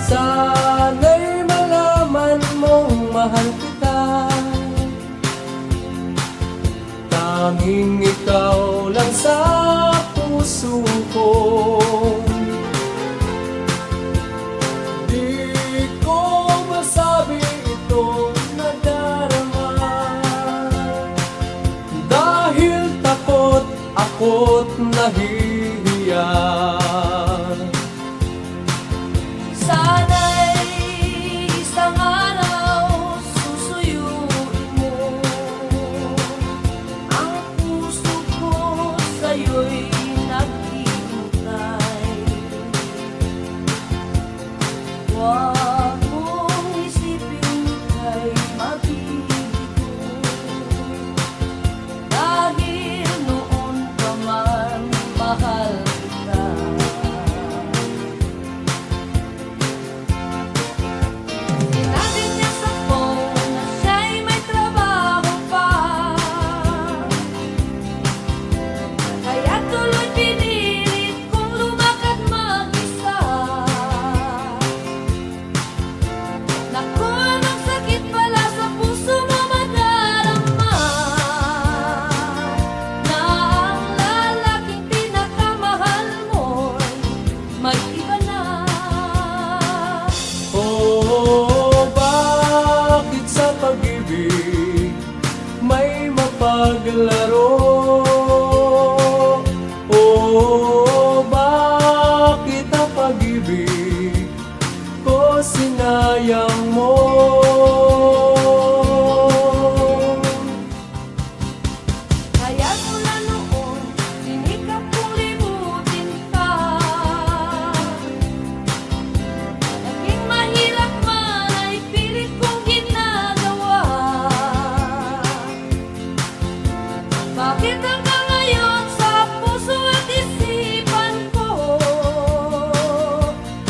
Sana'y malaman mong mahal kita. Tanging ikaw lang sa puso ko. Di ko masabi itong nadarama, dahil takot ako't nahihiya. Sana'y isang araw susuyuin mo ang puso ko, sa'yo'y naghihintay. Huwag mong isipin kay mabibigo, dahil noon pa man mahal kita. Sinabi niya sa phone na siya'y may trabaho pa, kaya tuloy pinilit kong lumakad mag-isa. Naku, anong sakit pala sa puso mo madarama, na ang lalaking pinakamahal mo'y may iba na. Oh, bakit sa pag-ibig may mapaglaro? Oh, bakit ang pag-ibig ko sinayang mo? Kaya mula noon, sinikap kong limutin ka. Naging mahirap man ay pilit kong ginagawa. Bakit hanggang ngayon sa puso at isipan ko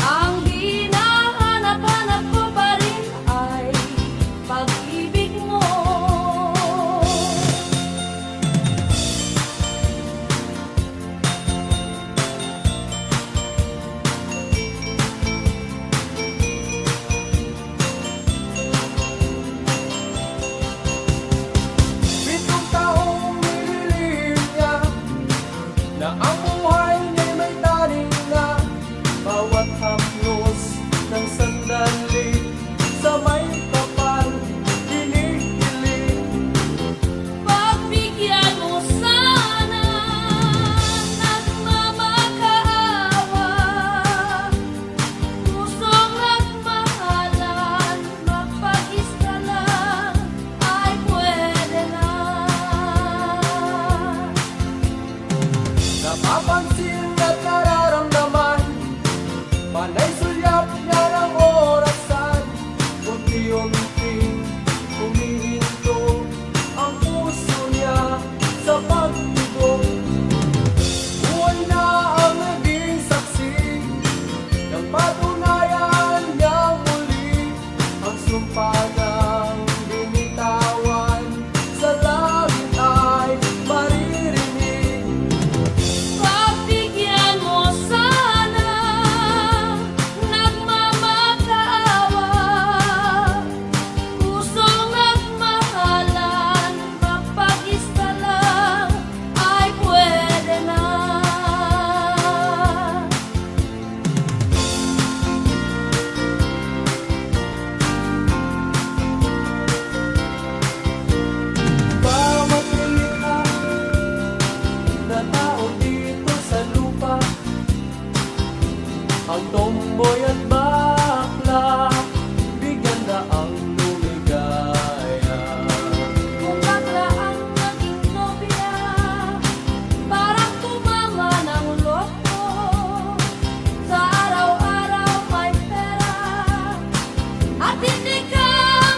ang hinahanap-hanap ko pa rin ay pag-ibig mo? Pitong taong nililihim niya na ang buhay niya'y may taning na bawat haplos ng sandali sa may kapal hinihiling. Pagbigyan mo sana nagmamakaawa, pusong nagmahalan, magpag-isa lang ay pwede na. Napapansin at nararamdaman, panay sulyap niya ng orasan. Unti-unting humihinto ang puso niya sa pagtugon. Buhay na ang naging saksi ng patunayan niyang muli ang sumpa ng binitawan. Sa langit ay maririnig. Pagbigyan mo sana nagmamakaawa, pusong nagmahalan, magpag-isa lang ay pwede na. Bawat nilikha na tao dito sa lupa, ang tomboy at bakla, bigyan na ang lumigaya. Kung bakla ang naging nobya, parang tumama ng loko. Sa araw-araw may pera at hindi ka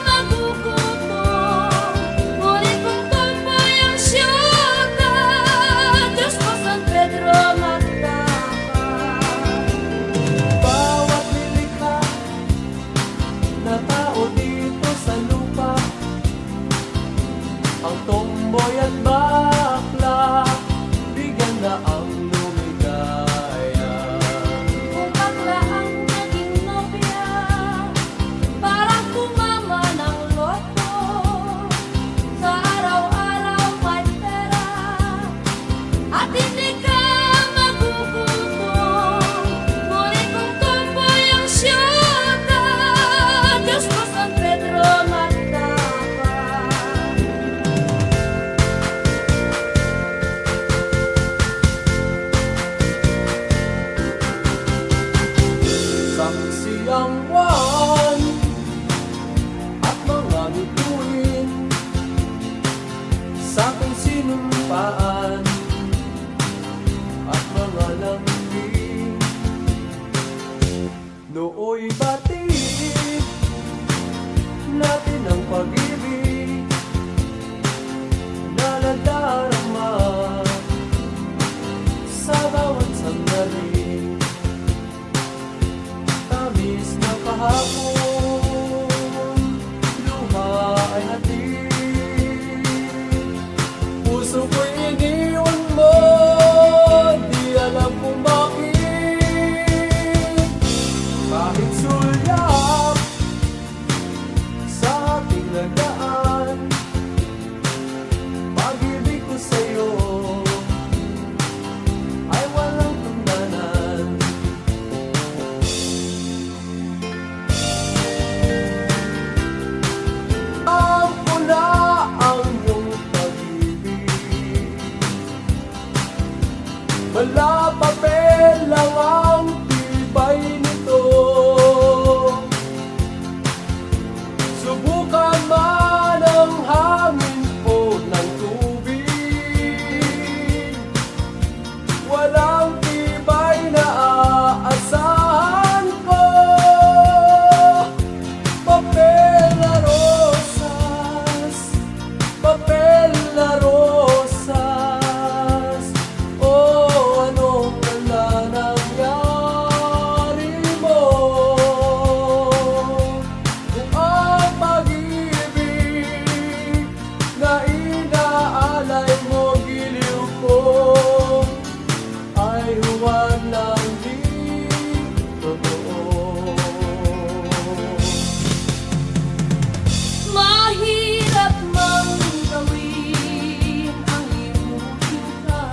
magugutom. Ngunit kung tomboy ang siyota, Diyos ko San Pedro magtaka. Bawat nilikha Nooy batid natin ang pag-ibig na nadarama sa bawat sandali. Tamis na kahapon, luha ay hatid. Puso ko'y iniwan mo, di alam kung bakit. Kahit sulyap sa ating nagaan, pag-ibig ko sa'yo ay walang hangganan. Alam ko na ang iyong pag-ibig, wala papel lang ang tibay nito. Subukan man ang hangin o ng tubig, walang tibay na aasahan ko. Papel na rosas, papel na rosas. Oh, anong wala nangyari mo? Kung ang pag-ibig na inaalay mo, giliw ko ay huwag lang di totoo. Mahirap mang gawin ang limutin ka,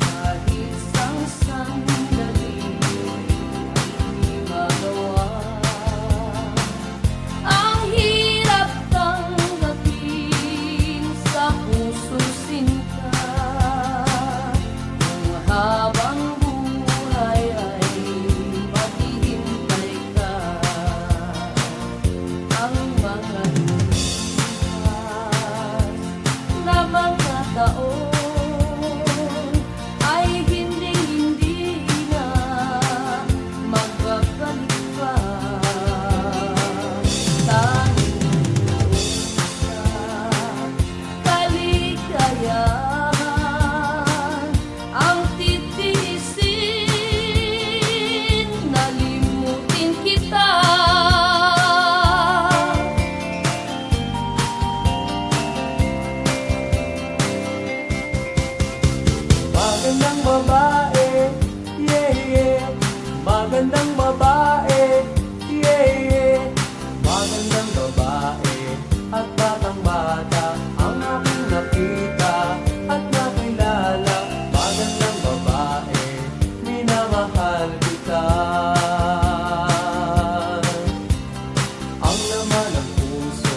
kahit isang sandali ay di magawa. Ang hirap tanggapin sa puso'y sinta, kung habang buhay ay maghihintay ka. Ang mga lumipas na mga taon ay hindi na magbabalik pa. Tanging sa kaligayahan ang titiisin, nalimutin kita. Magandang babae, yeah, yeah. Magandang babae, yeah, yeah. Magandang babae at batang bata ang aking nakita at nakilala. Magandang babae, minamahal kita. Ang laman ng puso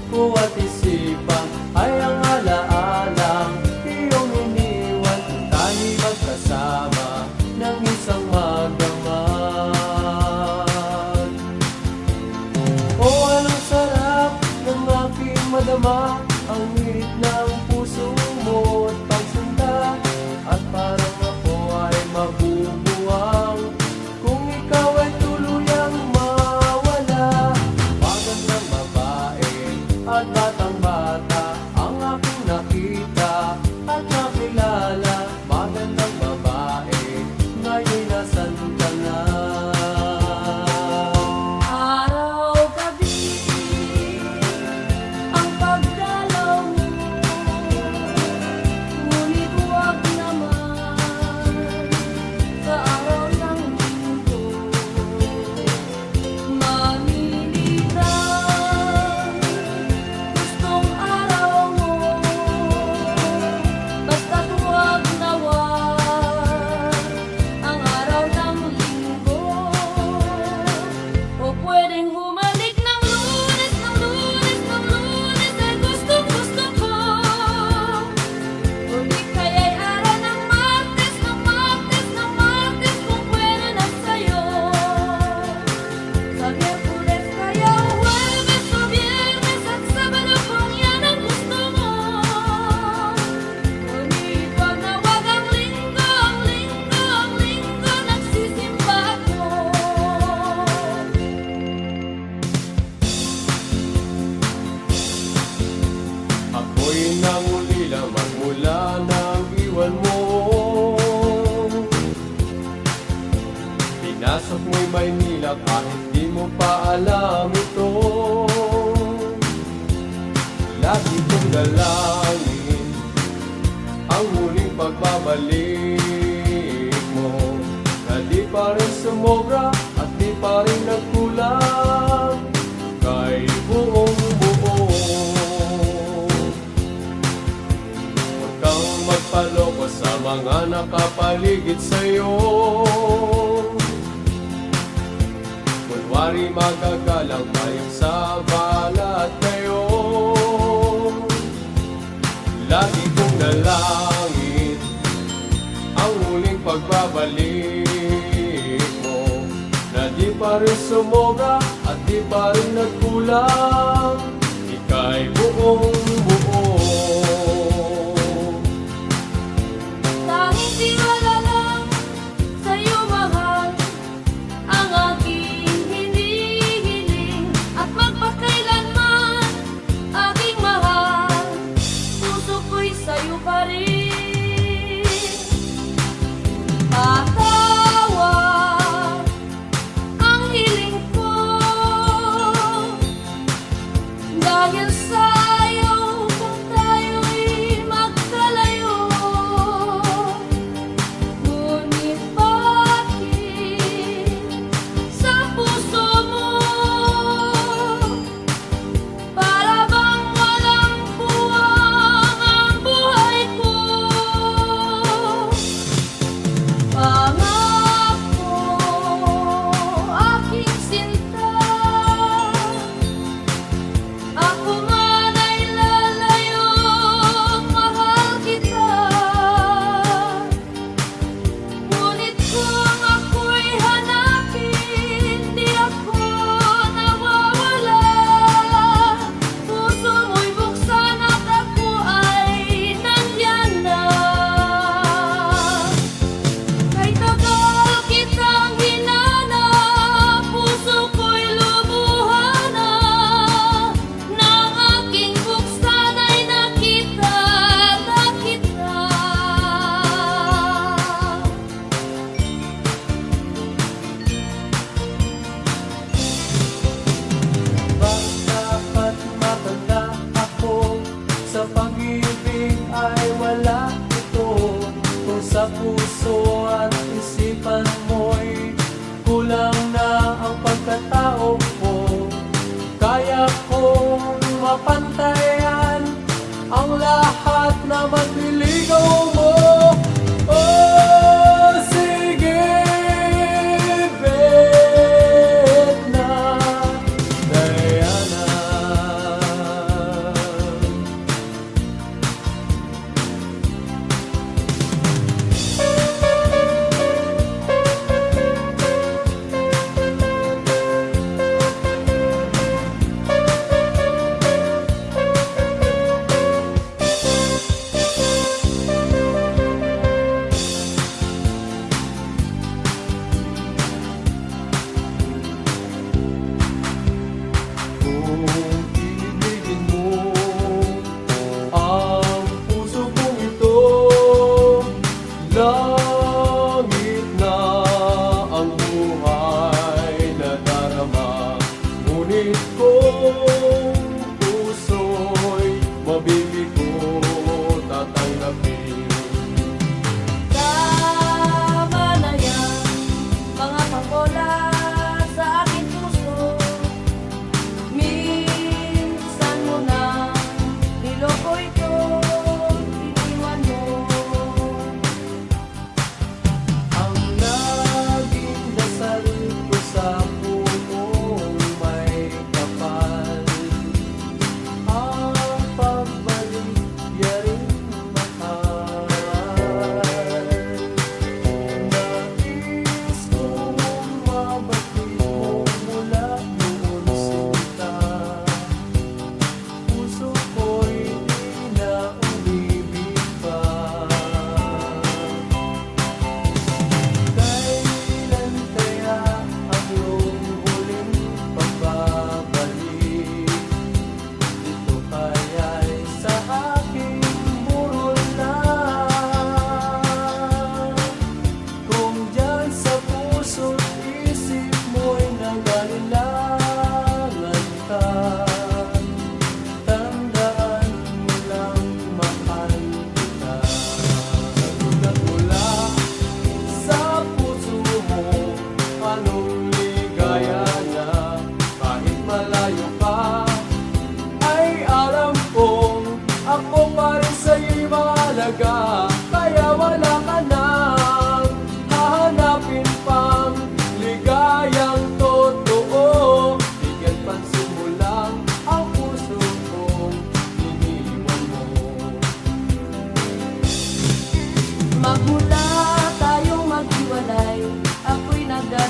ko at isipan ay ang alaalang iyong iniwan. Tayo'y magkasama ng isang magdamag. Oh, anong sarap ng aking madama, ang hirit ng puso mo at pagsinta, at parang ako ay mabubuhay. Pinasok mo'y Maynila kahit di mo pa alam ito. Lagi kong dalangin ang muling pagbabalik mo, na di pa rin sumobra at di pa rin nagkulang kay buong buo. Huwag kang magpaloko sa mga nakapaligid sa'yo. Kunwari magagalang tayong sa balat kayo. Lagi kong dalangin ang muling pagbabalik mo, na di pa rin sumobra at di pa rin nagkulang, ika'y buong buo. Tanging tiwala lang sa'yo, mahal, ang aking hinihiling, at magpakailanman aking mahal, puso ko'y sa'yo pa rin. Patawad ang hiling ko, dahil sa'yo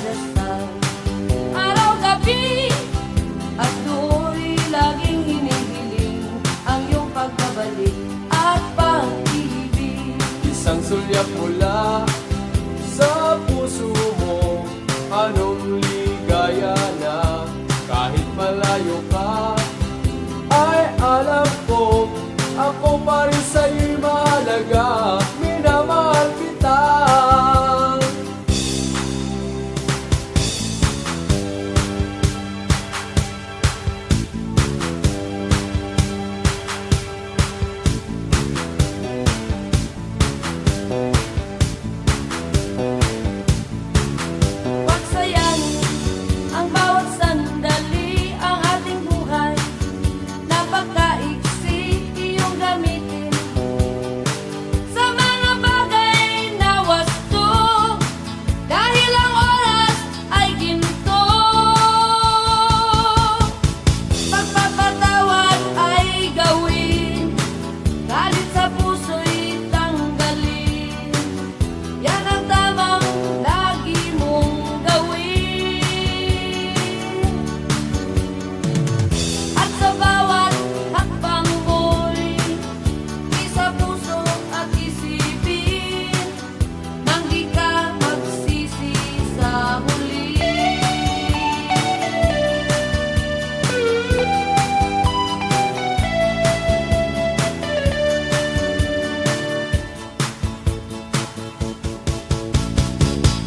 nagdadasal araw-gabi at do'y laging hinihiling ang iyong pagbabalik at pag-ibig. Isang sulyap mula sa puso mo, anong ligaya na kahit malayo ka, ay alam ko, ako pa rin sa'yo'y mahalaga, minamahal kita. Pagsayahin ang bawat sandali, ang ating buhay napakaiksi iyong gamitin sa mga bagay na wasto, dahil ang oras ay ginto. Pagpapatawad ay gawin, galit sa puso'y tanggalin, yan ang tamang lagi mong gawin. At sa bawat hakbang mo'y isa puso at isipin, nang di ka magsisi sa huli.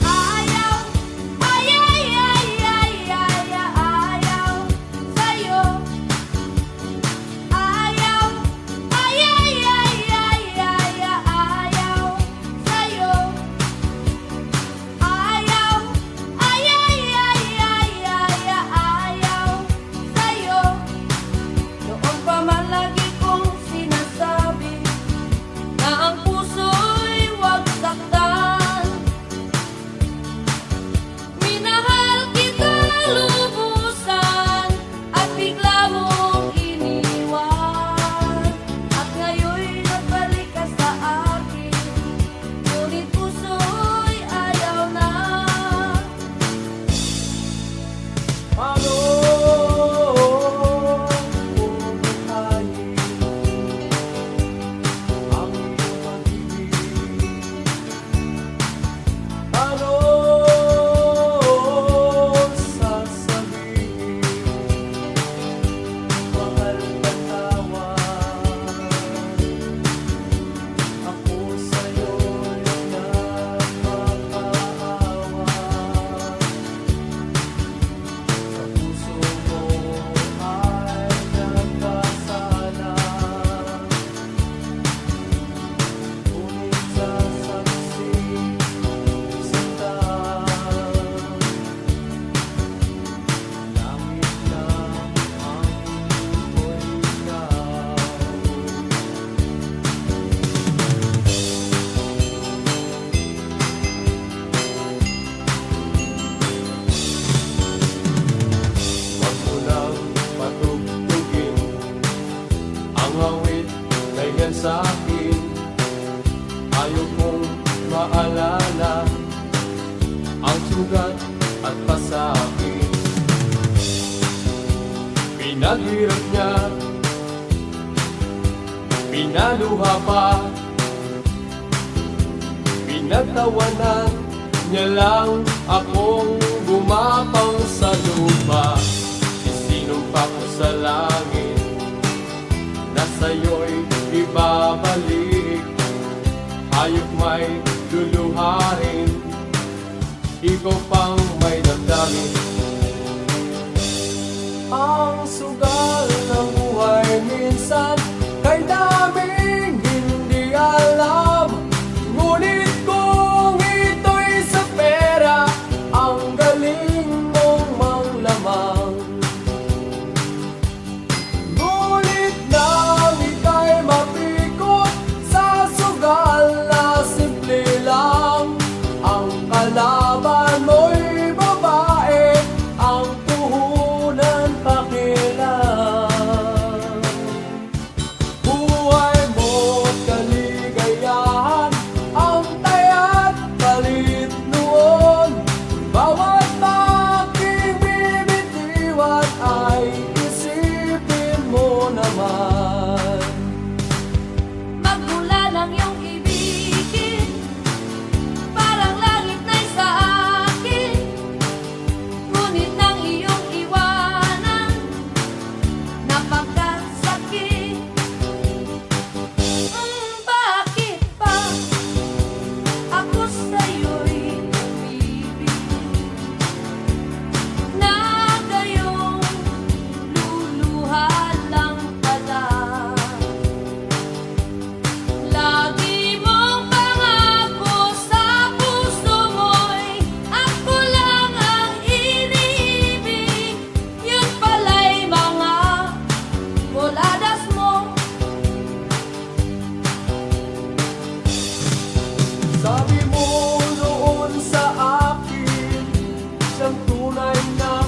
Ayaw, ay, ay, ay, ay, ay, ayaw sa'yo. Ayaw, ay, ay, ay, ay, ay, ayaw sa'yo. Ayaw, ay, ay, ay, ay, ay, ayaw sa'yo. Noon pa man lagi kong sinasabi na ang puso'y huwag saktan. Minahal kita lubusan at bigla mong iniwan. At ngayon'y nagbalik ka sa akin, ngunit puso'y ayaw na. Paano bubuhayin ang iyong pag-ibig? Paano sasabihin, mahal patawad? Ako sa'yo'y nagmamaawa. Sa puso mo ay nagkasala, ngunit sasaksi sinta. Langit na ang ako'y ikaw. Huwag mo nang patugtugin ang awit na yan sa'kin. Ayaw kong maalala ang sugat at pasakit. Pinaghirap niya, pinaluha pa, pinagtawanan niya lang akong gumapang sa lupa. Isinumpa ko sa langit na sa'yo'y ibabalik. Hayop may luluharin, ikaw pang may damdamin. Ang sugal ng buhay minsan kay daming hindi alam, ngunit kung ito'y sa pera, ang galing mong manglamang. Ngunit nang ika'y mapikot sa sugal na simple lang, ang kalaban mo'y babae, ang puhunan pakilang.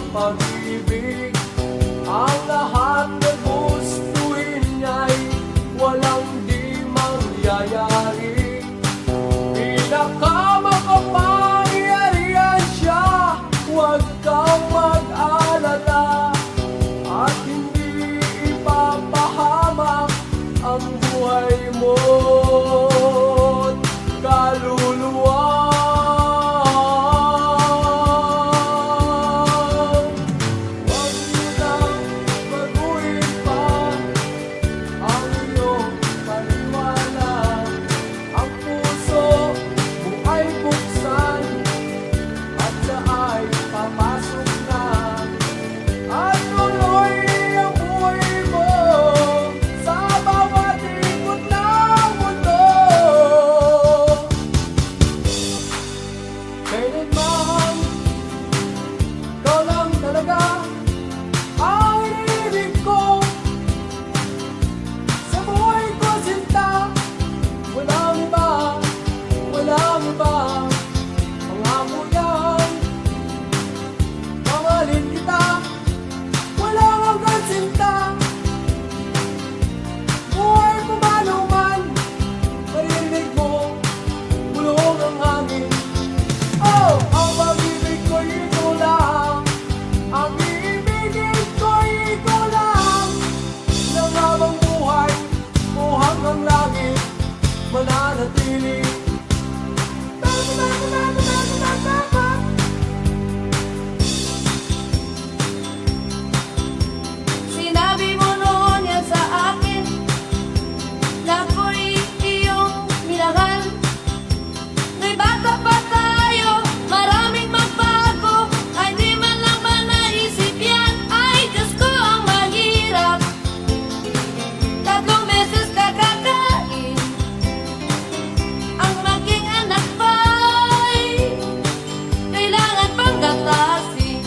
pag-ibig. Ang lahat na gustuhin niya'y walang di mangyayari. Pinakamakapangyarihan siya, huwag kang mag-alala. At hindi ipapahamak ang buhay mo't kaluluwa. Huwag mo nang baguhin pa ang iyong paniwala. Ang puso mo ay buksan at siya ay papasok na. At tuloy ang buhay mo sa bawat ikot ng mundo. Kailanman, ikaw lang talaga ang iniibig ko. Sa buhay ko sinta, walang iba, walang iba. Pangako yan, mamahalin kita, walang hanggang sinta. Buhay mo man o man, maririnig mo, bulong ang hangin. Oh, ang pag-ibig ko'y ikaw lang, ang iibigin ko'y ikaw lang. Nang habang buhay mo hanggang langit, mananatili. Sinabi mo noon yan sa akin na ako'y iyong minahal. May bata pa tayo, maraming magbago, ay di man lang ba naisip yan? Ay Diyos ko, ang mahirap. 3 beses kakakain, ang maging anak pa'y kailangan pang gatasin.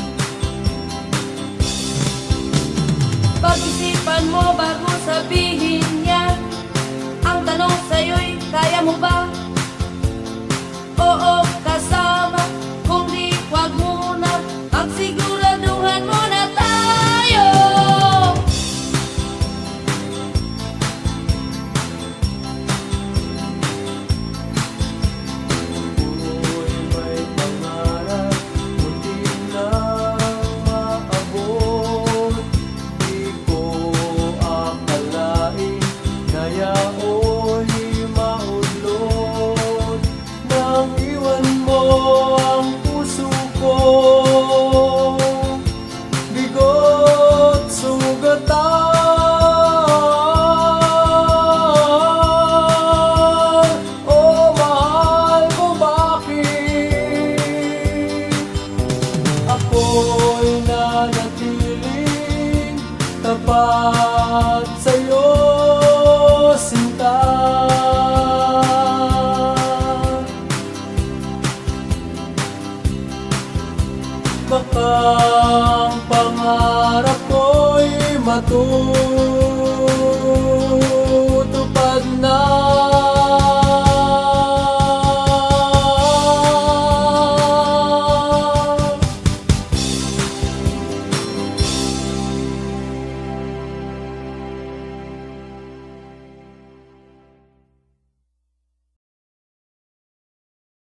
Pag-isipan mo bago sabihin yan. Ang tanong sa'yo'y, kaya mo ba? Oo, kasama. Kung di, wag muna. Magsiguraduhan muna tayo. Buhay may pangarap, munti na maabot. Di ko akalain na yao'y maudlot. Nang iwan mo ang puso ko, bigo't sugatan. Oh, mahal ko, bakit ako'y nanatiling tapat sa'yo, sinta? Baka ang pangarap ko'y matutupad na.